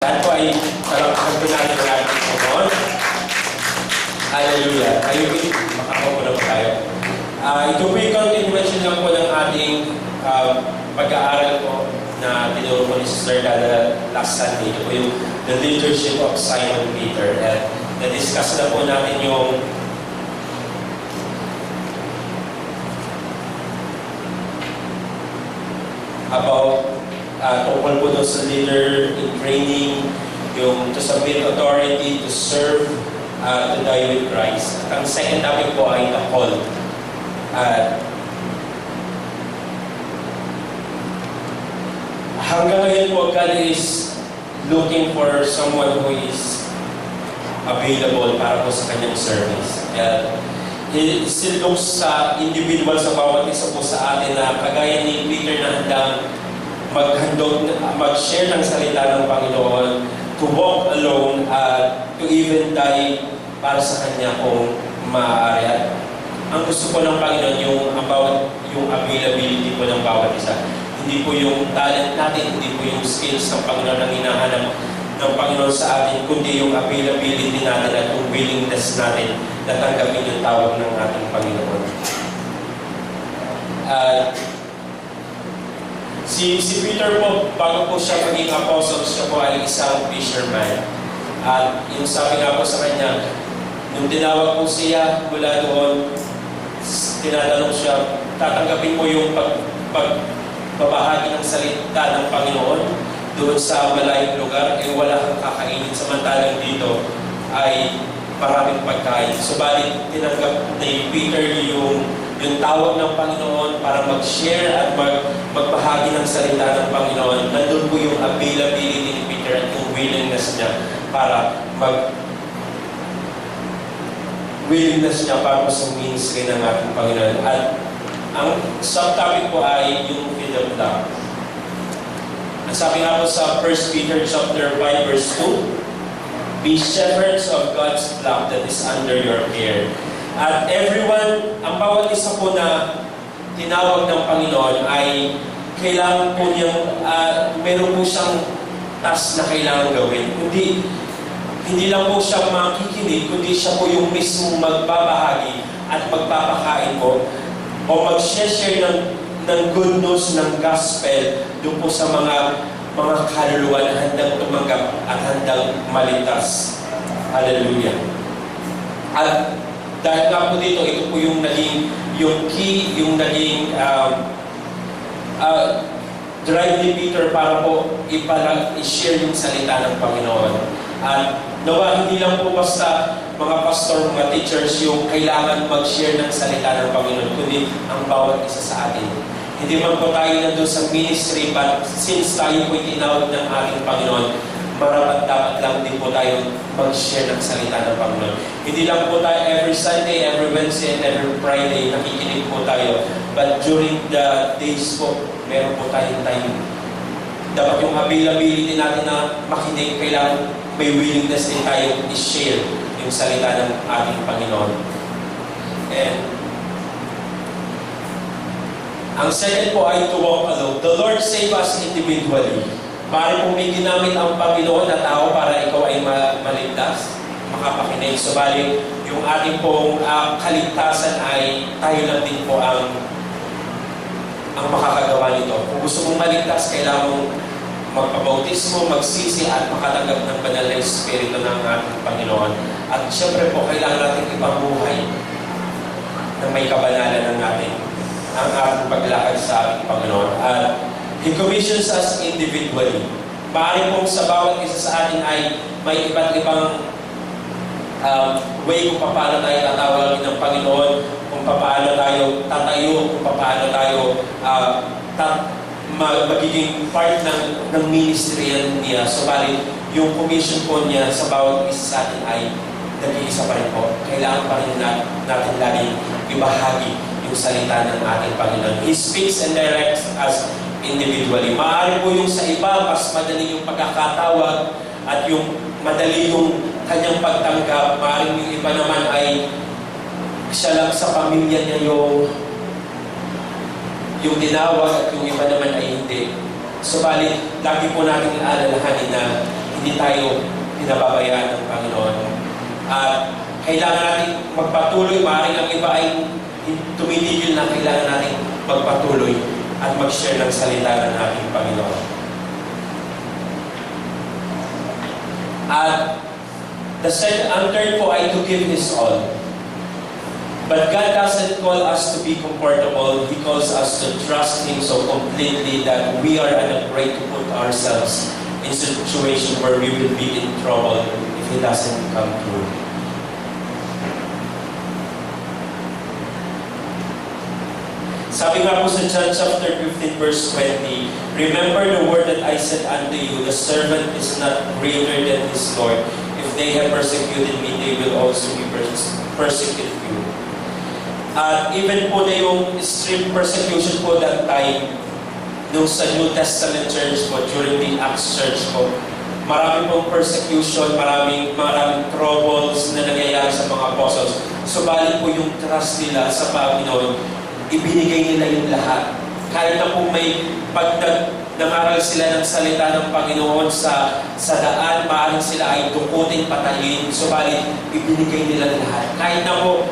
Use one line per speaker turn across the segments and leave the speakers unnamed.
Yan po ay palakpakan po natin ang ating Panginoon. Hallelujah. Tayo po, makakaupo na po tayo. Ito po yung continuation lang po ng ating pag-aaral po na tinuro po ni Sister Dada last Sunday. Ito po yung The Leadership of Simon Peter. At na-discuss na po natin yung about tungkol po doon sa leader in training, yung to submit authority, to serve, to die with Christ. At ang second topic po ay the call. Hanggang ngayon po, God is looking for someone who is available para po sa kanyang service. He still looks sa individual sa bawat isa po sa atin na kagaya ni Peter na handang maghandog, mag-share ng salita ng Panginoon, to walk alone, to even die para sa Kanya kung maaari. Ang gusto po ng Panginoon, yung availability po ng bawat isa. Hindi po yung talent natin, hindi po yung skills ng Panginoon ang hinahanap ng Panginoon sa atin, kundi yung availability natin at yung willingness natin na tanggapin yung tawag ng ating Panginoon. Si Peter po, bago po siya maging apostle, siya po ay isang fisherman. At yung sabi nga po sa kanya, nung tinawag po siya mula doon, tinatanong siya, tatanggapin mo yung pagbabahagi ng salita ng Panginoon doon sa malayong lugar, wala kang kakainin, samantalang dito ay maraming pagkain. Subalit, tinanggap ni Peter yung tawag ng Panginoon para mag-share at magbahagi ng salita ng Panginoon. Nandun po yung availability ni Peter at yung willingness niya para para sa ministry ng ating Panginoon. At ang subtopic po ay yung freedom flock. Ang sabi nga po sa 1 Peter chapter 5 verse 2, be shepherds of God's flock that is under your care. At everyone, ang bawat isa po na tinawag ng Panginoon ay kailangan po niyang, meron po siyang task na kailangan gawin. Hindi lang po siya makikinig, kundi siya po yung mismong magbabahagi at magpapakain po o mag-share ng good news ng gospel doon po sa mga kaluluwa na handang tumanggap at handang maligtas. Hallelujah. At dahil nga po dito, ito po yung naging, yung key, yung naging drive ni Peter para po i-share yung salita ng Panginoon. At nawa, hindi lang po basta mga pastor, mga teachers, yung kailangan mag-share ng salita ng Panginoon, kundi ang bawat isa sa atin. Hindi man po tayo nandun sa ministry, but since tayo po itinawag ng ating Panginoon, marapat-dapat lang din po tayo mag-share ng salita ng Panginoon. Hindi lang po tayo every Sunday, every Wednesday, and every Friday, nakikinig po tayo. But during the days po, meron po tayong time. Dapat yung availability natin na makinig, kailangan may willingness din tayo i-share yung salita ng ating Panginoon. And ang second po ay to walk alone. The Lord save us individually. Maaari pong may ginamit ang Panginoon na tao para ikaw ay maligtas, makapakinig. Subalit, yung ating pong kaligtasan ay tayo lang din po ang makakagawa nito. Kung gusto mong maligtas, kailangan mong magpabautismo, magsisi at makatanggap ng banal na Espiritu ng ating Panginoon. At siyempre po, kailangan natin ipabuhay na may kabanalan ng natin ang ating paglakad sa ating Panginoon. At He commissions us individually. Maaari pong sa bawat isa sa atin ay may iba't ibang way kung paano tayo tatawagin ng Panginoon, kung paano tayo tatayo, kung paano tayo magiging part ng ministry niya. Subalit, yung commission po niya sa bawat isa sa atin ay nag-iisa pa rin po. Kailangan pa rin natin laging ibahagi yung salita ng ating Panginoon. He speaks and directs us individually. Maaari po yung sa iba, mas madali yung pagkakatawag at yung madali yung kanyang pagtanggap. Maaari yung iba naman ay siya lang sa pamilya niya yung tinawag at yung iba naman ay hindi. Subalit, lagi po natin alalahanin na hindi tayo pinababayaan ng Panginoon. At kailangan natin magpatuloy. Maaaring ang iba ay tumitigil na kailangan natin magpatuloy at mag-share ng salita ng ating Panginoon. At ang third po ay to give His all. But God doesn't call us to be comfortable. He calls us to trust Him so completely that we are unafraid to put ourselves in a situation where we will be in trouble if He doesn't come through. Sabi nga po sa John chapter 15 verse 20, "Remember the word that I said unto you, the servant is not greater than his Lord. If they have persecuted me, they will also be persecute you." At even po na yung extreme persecution po that time, nung sa New Testament church po, during the Acts church po, marami pong persecution, maraming troubles na nangyayari sa mga apostles. Subalit po yung trust nila sa Panginoon, ibinigay nila yung lahat. Kahit na po may nangaral sila ng salita ng Panginoon sa daan, maaaring sila ay dukutin, patayin, subalit ibinigay nila lahat. Kahit na po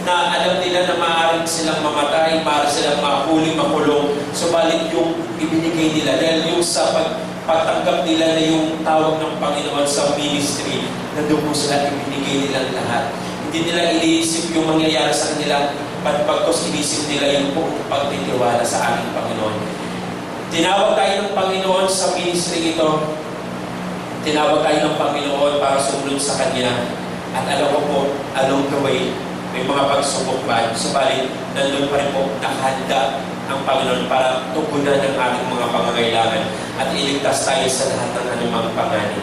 na alam nila na maaaring silang mamatay, maaaring silang mahuli, makulong, subalit yung ibinigay nila, dahil yung sa pagtanggap nila na yung tawag ng Panginoon sa ministry, na doon po sila ibinigay nilang lahat. Hindi nila iniisip yung mangyayari sa kanila, pagkos inisip nila yung pagtitiwala sa ating Panginoon. Tinawag tayo ng Panginoon sa ministry ito. Tinawag tayo ng Panginoon para sumunod sa Kanya. At alam ko po, along the way, may mga pagsubok ba, subalit nandun pa rin po nakahanda ang Panginoon para tugunan ang ating mga pangangailangan at iligtas tayo sa lahat ng anumang panganib.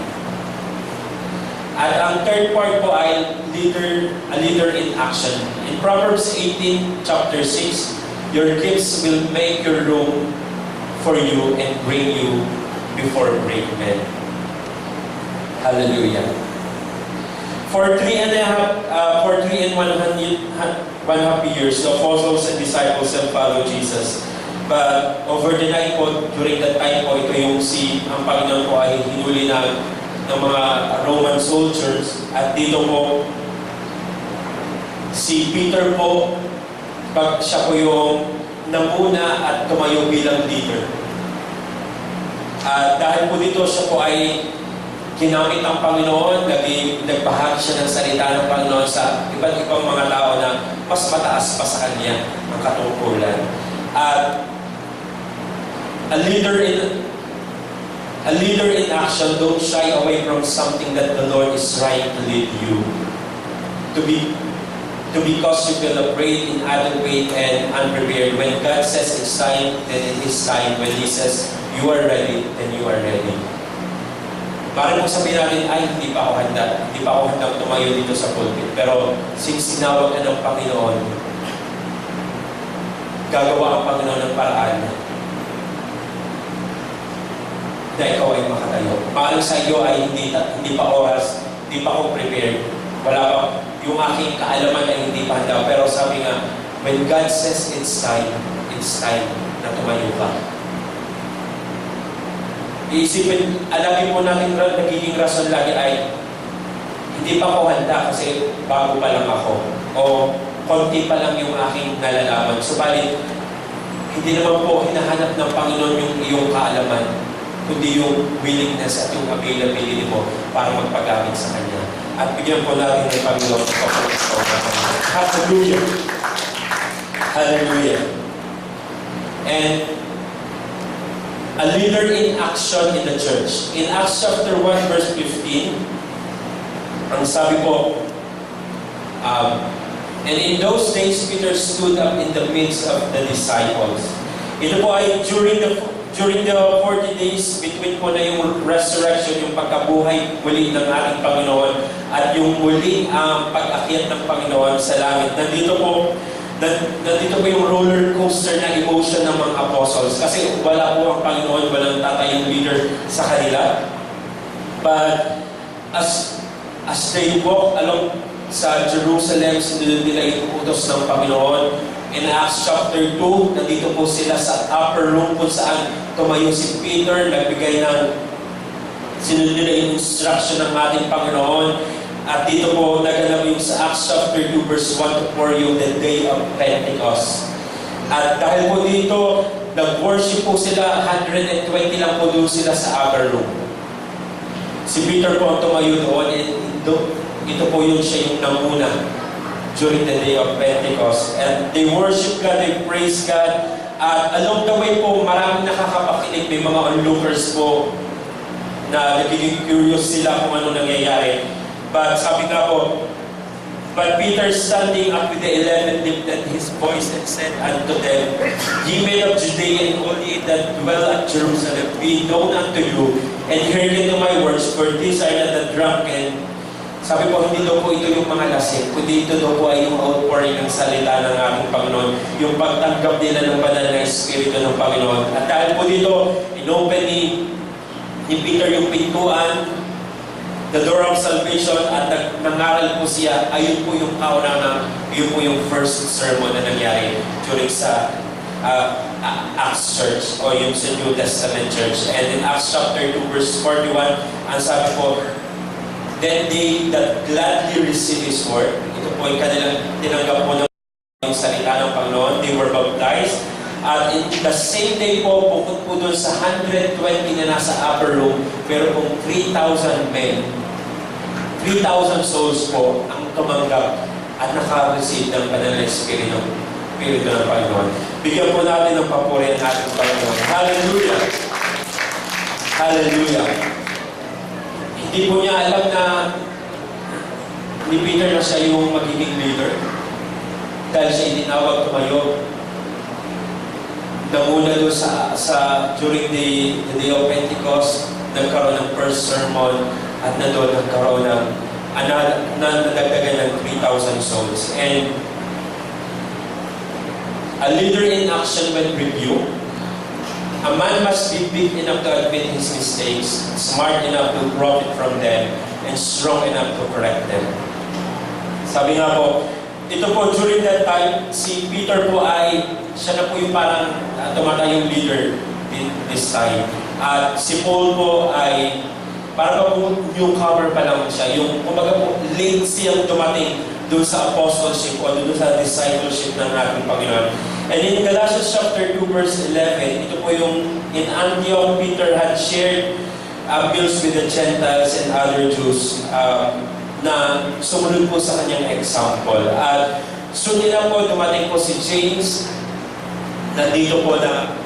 At ang third part po ay a leader in action. In Proverbs 18, chapter 6, "Your gifts will make your room for you and bring you before great men." Hallelujah. For 3.5 years, the apostles and disciples have followed Jesus. But over the night po, during that time po, ito yung ang Panginoon po ay hinuli ng mga Roman soldiers. At dito po, si Peter po, siya po yung namuna at tumayo bilang leader. At dahil po dito, siya po ay ginamit ang Panginoon, nagbahagi siya ng salita ng Panginoon sa iba't ibang mga tao na mas mataas pa sa kanya ang katungkulan. At a leader in action, don't shy away from something that the Lord is trying to lead you. Because you feel afraid, inadequate, and unprepared. When God says it's time, then it is time. When He says you are ready, then you are ready. Parang kung sabihin natin, ay, hindi pa ako handang tumayo dito sa pulpit. Pero, since sinawag ka ng Panginoon, gagawa ang Panginoon ng paraan na ikaw ay makatayo. Parang sa iyo ay hindi pa oras, hindi pa ako prepared. Wala pa, yung aking kaalaman ay hindi pa handa. Pero sabi nga, when God says it's time na tumayo ka. Iisipin, alamin mo natin nagiging rason lagi ay hindi pa ako handa kasi bago pa lang ako o konti pa lang yung aking nalalaman. Subalit, hindi naman po hinahanap ng Panginoon yung iyong kaalaman, kundi yung willingness at yung availability mo para magpagamit sa Kanya. At bigyan po natin ng Panginoon sa Pastora. Hallelujah! Hallelujah! And a leader in action in the church. In Acts chapter 1 verse 15, ang sabi po, and in those days Peter stood up in the midst of the disciples. Ito po ay during the 40 days between po na yung resurrection, yung pagkabuhay muli ng ating Panginoon at yung muli ang pag-akyat ng Panginoon sa langit. Nandito po yung roller coaster na emotion ng mga apostles. Kasi wala po ang Panginoon, walang tatayong leader sa kanila. But as they walk along sa Jerusalem, sinunod nila yung utos ng Panginoon. In Acts chapter 2, nandito po sila sa upper room kung saan tumayo si Peter, nagbigay ng Sinunod nila yung instruction ng ating Panginoon. At dito po, naganap yung sa Acts chapter 2, verse 1 to 4, yung the day of Pentecost. At dahil po dito, nag-worship po sila, 120 lang po doon sila sa upper room. Si Peter po ang tumayo doon, ito po yun siya yung namuna during the day of Pentecost. And they worship God, they praise God. At along the way po, maraming nakakapakinig. May mga onlookers po na nagiging curious sila kung ano nangyayari. But sabi nga po, but Peter standing up with the 11 lifted his voice and said unto them, Ye men of Judea and all ye that dwell at Jerusalem, be known unto you, and hearken to my words, for these are not the drunken. Sabi po, hindi daw po ito yung mga lasing, kundi ito daw po ay yung outpouring ng salita ng ating Panginoon, yung pagtanggap nila ng banal na Espiritu ng Panginoon. At dahil po dito, inopen ni Peter yung pintuan, the door of salvation, at nangaral po siya. Ayun po yung kauna yun po yung first sermon na nangyari during sa Acts Church o yung sa New Testament Church. And in Acts chapter 2 verse 41, ang sabi po, then they that gladly receive His word, ito po yung kanilang tinanggap po ng salita ng Panginoon, they were baptized. At in the same day po, bukod po doon sa 120 na nasa upper room, pero kung 3,000 men, 3,000 souls po ang tumanggap at naka-receive ng banal na Espiritu ng Panginoon. Bigyan po natin ng papuri ang ating Panginoon. Hallelujah! Hallelujah! Hindi po niya alam na ni Peter na siya yung magiging leader. Dahil siya itinawag tumayo. Nanguna doon during the day of Pentecost, nagkaroon ng first sermon at na doon nagkaroon ng nadagdagan ng 3,000 souls. And a leader in action when review. A man must be big enough to admit his mistakes, smart enough to profit from them, and strong enough to correct them. Sabi nga po, ito po, during that time, si Peter po ay, siya na po yung parang tumatayong leader this time. At si Paul po ay, parang po newcomer pa lang siya. Yung, kumbaga po, late siyang dumating doon sa apostleship o doon sa discipleship ng ating Panginoon. And in Galatians chapter 2 verse 11, ito po yung, in Antioch, Peter had shared meals with the Gentiles and other Jews, na sumunod po sa kanyang example. At soon na po, dumating po si James, nandito po na,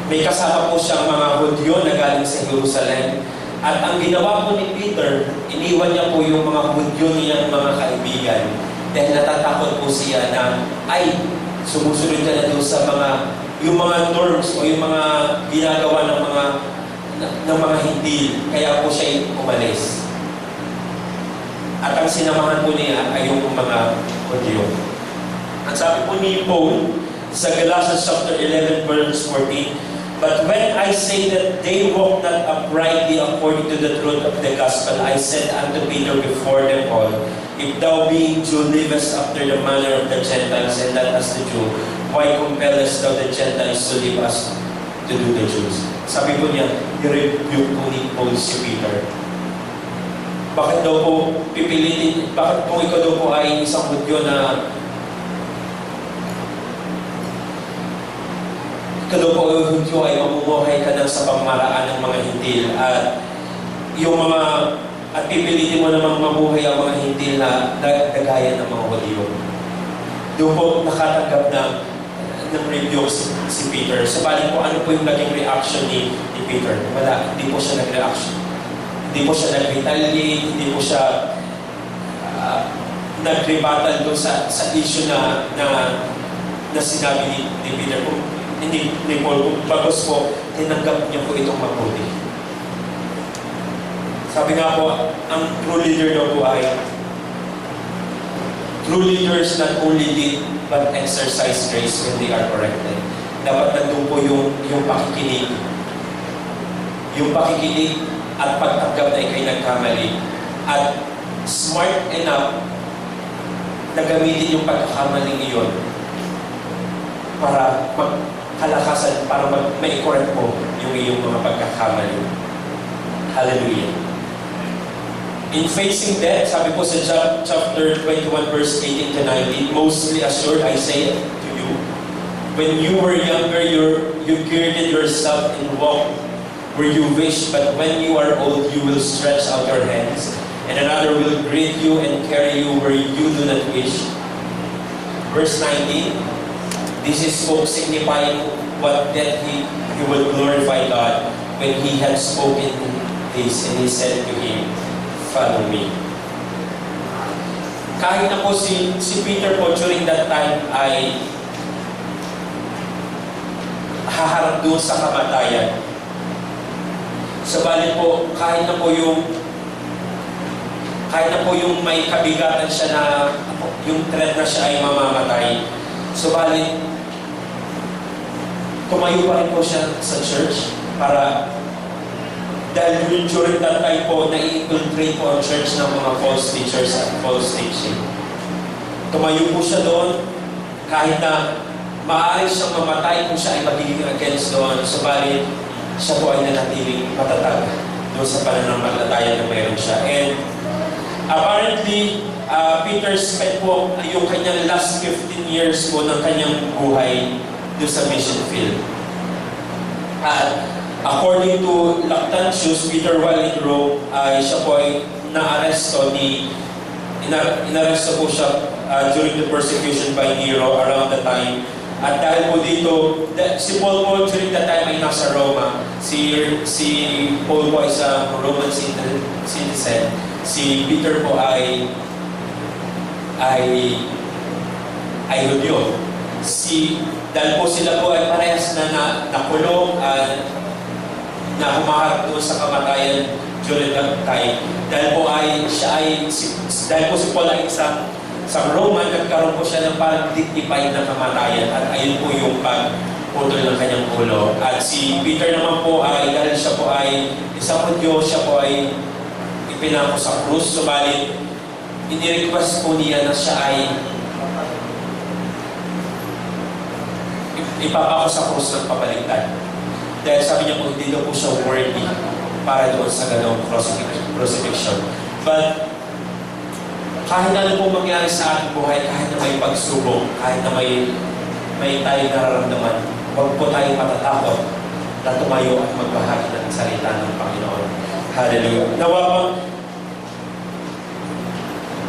may kasama po siyang mga Hudyo na galing sa Jerusalem. At ang ginawa po ni Peter, iniwan niya po yung mga Hudyo niyang mga kaibigan. Dahil natatakot po siya na, ay, sumusunod ka na doon sa yung mga norms o yung mga ginagawa ng mga hindi, kaya po siya umalis. At ang sinamahan po niya ay yung mga Hudyo. At sabi po ni Paul sa Galatians chapter 11 verse 14, but when I say that they walk not uprightly according to the truth of the gospel, I said unto Peter before them all, if thou being Jew livest after the manner of the Gentiles and not as the Jew, why compellest thou the Gentiles to live as to do the Jews? Sabi po niya, i-rebuke po ni Paul si Peter. Bakit daw po pipilitin, bakit po ikaw daw po ay isang Hudyo na ikaw daw po Hudyo ay mamumuhay ka ng sa pamamaraan ng mga Hintil at yung mga at pipilitin mo namang mabuhay ang mga Hintil na nagaya ng mga Hudyo. Doon po nakatanggap ng review si Peter. Sabalit po, ano po yung naging reaction ni Peter? Wala, hindi po siya nag-reaction. Hindi po siya nag-retaliate, hindi po siya nag-rebuttal doon sa issue na sinabi ni Peter. Hindi ni Paul, bagos po, tinanggap niya po itong mabuti. Sabi nga po, ang true leader daw po ay true leaders not only lead but exercise grace when they are corrected. Dapat nandun po yung pakikinig. Yung pakikinig at pagtanggap na ikay nagkamali. At smart enough na gamitin yung pagkakamaling iyon para kalakasan para ma-correct mo yung iyong mga pagkakamali. Hallelujah. In facing death, sabi po sa chapter 21 verse 18 to 19, mostly assured I say to you, when you were younger, you girded yourself and walked where you wish, but when you are old, you will stretch out your hands, and another will greet you and carry you where you do not wish. Verse 19, this is spoke signifying what that he would glorify God when he had spoken this, and he said to him, follow me. Kahit na po si Peter po during that time ay haharap doon sa kamatayan. Subalit po, kahit na po yung may kabigatan siya na yung threat na siya ay mamamatay. Subalit, tumayo pa rin po siya sa church para dahil during that time po, na-infiltrate po ang church ng mga false teachers at false teaching. Tumayo po siya doon, kahit na maaari siyang mamatay kung siya ay magiging against doon. Subalit, siya po ay nanatiling matatag doon sa pananampalataya na mayroon siya. And apparently, Peter spent po yung kanyang last 15 years po ng kanyang buhay doon sa mission field. At according to Lactantius, Peter while in Rome, siya po ay na-aresto inaresto po siya during the persecution by Nero around the time. At dahil po dito, si Paul po during that time ay nasa Roma. Si Paul po ay sa Roman citizen. Si Peter po ay Hudyo. Dahil po sila po ay parehas na nakulong na humaharap doon sa kamatayan during that time. Dahil po si Paul ay isang Roman, nagkaroon po siya ng parang dignified na kamatayan at ayun po yung pagputol ng kanyang ulo. At si Peter naman po dahil siya po ay isang Hudyo, siya po ay ipinako sa krus. Subalit, inirequest po niya na siya ay ipapako sa krus ng pabaliktad. Dahil sabi niya po, hindi daw po siya worthy para doon sa ganong crucifixion. But, kahit ano po mangyari sa ating buhay, kahit na may pagsubok, kahit na may tayong nararamdaman, huwag po tayong matatakot na tumayo at magbahagi ng salita ng Panginoon. Hallelujah. Nawa po,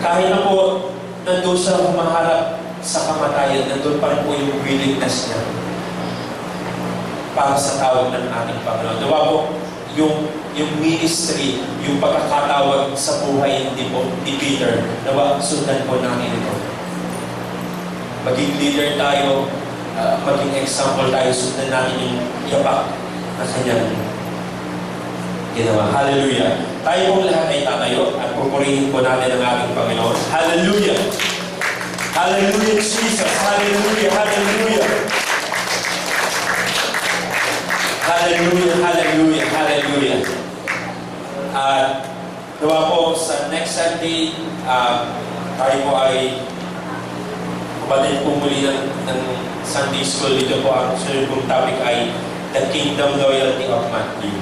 kahit na po nandun siya humaharap sa kamatayan, nandun pa rin po yung willingness niya para sa tawag ng ating Panginoon. Nawa po, yung ministry, yung pagkakatawag sa buhay ni Peter, nawa sundan po namin ito. Maging leader tayo, maging example tayo, sundan natin yung yapak na kanyang ginawa. Hallelujah. Tayo pong lahat ay tatayo at pupurihin po natin ang ating Panginoon. Hallelujah! Hallelujah, Jesus! Hallelujah! Hallelujah! Hallelujah! Hallelujah! Hallelujah! Nawa po sa next Sunday, tayo po ay kumatin po muli ng Sunday School. Dito po ang sunod pong topic ay The Kingdom Loyalty of Matthew.